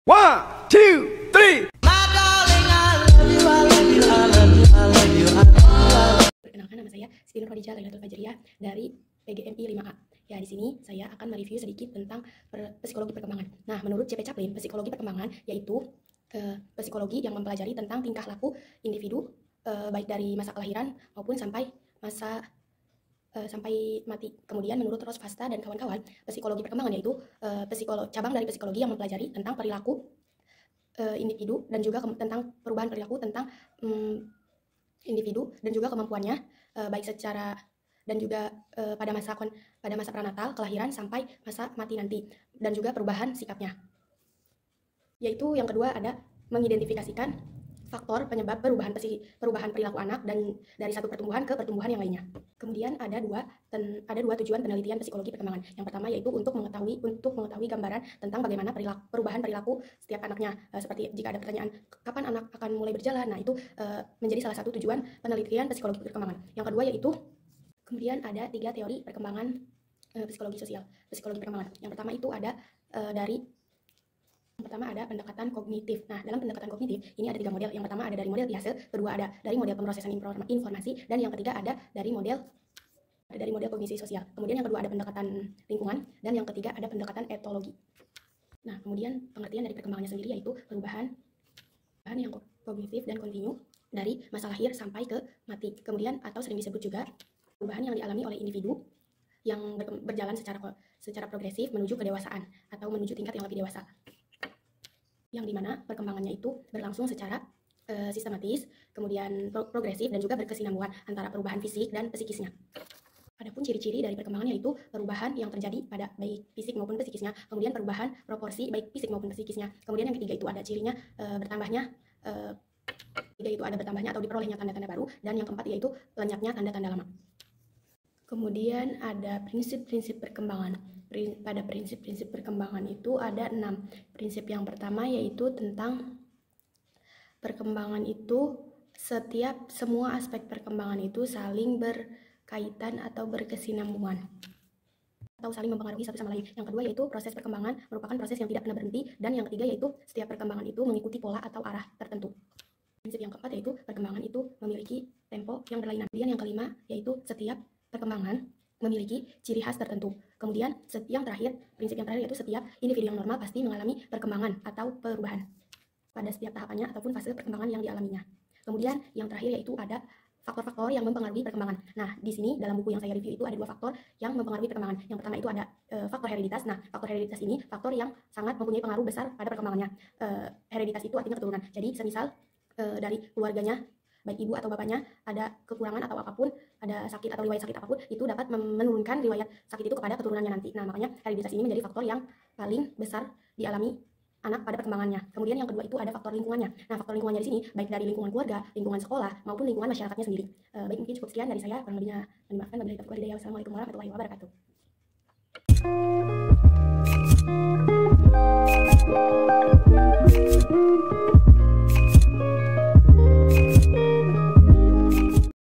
One, two, three. Perkenalkan, nama saya Siti Nurhadijah Lailatul Fajriyah dari PGMI 5A. Ya, di sini saya akan mereview sedikit tentang psikologi perkembangan. Nah, menurut C.P. Chaplin, psikologi perkembangan yaitu psikologi yang mempelajari tentang tingkah laku individu baik dari masa kelahiran maupun sampai masa sampai mati. Kemudian menurut Ross Fasta dan kawan-kawan, psikologi perkembangan yaitu cabang dari psikologi yang mempelajari tentang perilaku individu dan juga tentang perubahan perilaku tentang individu dan juga kemampuannya baik secara dan juga pada masa pranatal, kelahiran sampai masa mati nanti, dan juga perubahan sikapnya. Yaitu yang kedua ada mengidentifikasikan faktor penyebab perubahan perilaku anak dan dari satu pertumbuhan ke pertumbuhan yang lainnya. Kemudian ada dua tujuan penelitian psikologi perkembangan. Yang pertama yaitu untuk mengetahui gambaran tentang bagaimana perubahan perilaku setiap anaknya. Seperti jika ada pertanyaan kapan anak akan mulai berjalan, nah itu menjadi salah satu tujuan penelitian psikologi perkembangan. Yang kedua yaitu kemudian ada 3 teori perkembangan psikologi sosial, psikologi perkembangan. Yang pertama itu ada ada pendekatan kognitif. Nah, dalam pendekatan kognitif ini ada 3 model. Yang pertama ada dari model Piaget, kedua ada dari model pemrosesan informasi, dan yang ketiga ada dari model kognisi sosial. Kemudian yang kedua ada pendekatan lingkungan, dan yang ketiga ada pendekatan etologi. Nah, kemudian pengertian dari perkembangannya sendiri yaitu perubahan yang kognitif dan kontinu dari masa lahir sampai ke mati. Kemudian atau sering disebut juga perubahan yang dialami oleh individu yang berjalan secara progresif menuju kedewasaan atau menuju tingkat yang lebih dewasa, yang dimana perkembangannya itu berlangsung secara sistematis, kemudian progresif dan juga berkesinambungan antara perubahan fisik dan psikisnya. Adapun ciri-ciri dari perkembangan yaitu perubahan yang terjadi pada baik fisik maupun psikisnya, kemudian perubahan proporsi baik fisik maupun psikisnya. Kemudian yang ketiga itu ada cirinya bertambahnya atau diperolehnya tanda-tanda baru, dan yang keempat yaitu lenyapnya tanda-tanda lama. Kemudian ada prinsip-prinsip perkembangan. Pada prinsip-prinsip perkembangan itu ada 6. Prinsip yang pertama yaitu tentang perkembangan itu semua aspek perkembangan itu saling berkaitan atau berkesinambungan atau saling mempengaruhi satu sama lain. Yang kedua yaitu proses perkembangan merupakan proses yang tidak pernah berhenti, dan yang ketiga yaitu setiap perkembangan itu mengikuti pola atau arah tertentu. Prinsip yang keempat yaitu perkembangan itu memiliki tempo yang berlainan. Kemudian yang kelima yaitu setiap perkembangan memiliki ciri khas tertentu. Kemudian prinsip yang terakhir yaitu setiap individu yang normal pasti mengalami perkembangan atau perubahan pada setiap tahapannya ataupun fase perkembangan yang dialaminya. Kemudian yang terakhir yaitu ada faktor-faktor yang mempengaruhi perkembangan. Nah, di sini dalam buku yang saya review itu ada 2 faktor yang mempengaruhi perkembangan. Yang pertama itu ada faktor hereditas. Nah, faktor hereditas ini faktor yang sangat mempunyai pengaruh besar pada perkembangannya. Hereditas itu artinya keturunan. Jadi semisal dari keluarganya baik ibu atau bapaknya ada kekurangan atau apapun, ada sakit atau riwayat sakit apapun, itu dapat menurunkan riwayat sakit itu kepada keturunannya nanti. Nah, makanya hereditas ini menjadi faktor yang paling besar dialami anak pada perkembangannya. Kemudian yang kedua itu ada faktor lingkungannya. Nah, faktor lingkungannya di sini baik dari lingkungan keluarga, lingkungan sekolah maupun lingkungan masyarakatnya sendiri. Baik, mungkin cukup sekian dari saya, kurang lebihnya mohon dimaafkan. Wabillahi taufiq wal hidayah. Wassalamualaikum warahmatullahi wabarakatuh.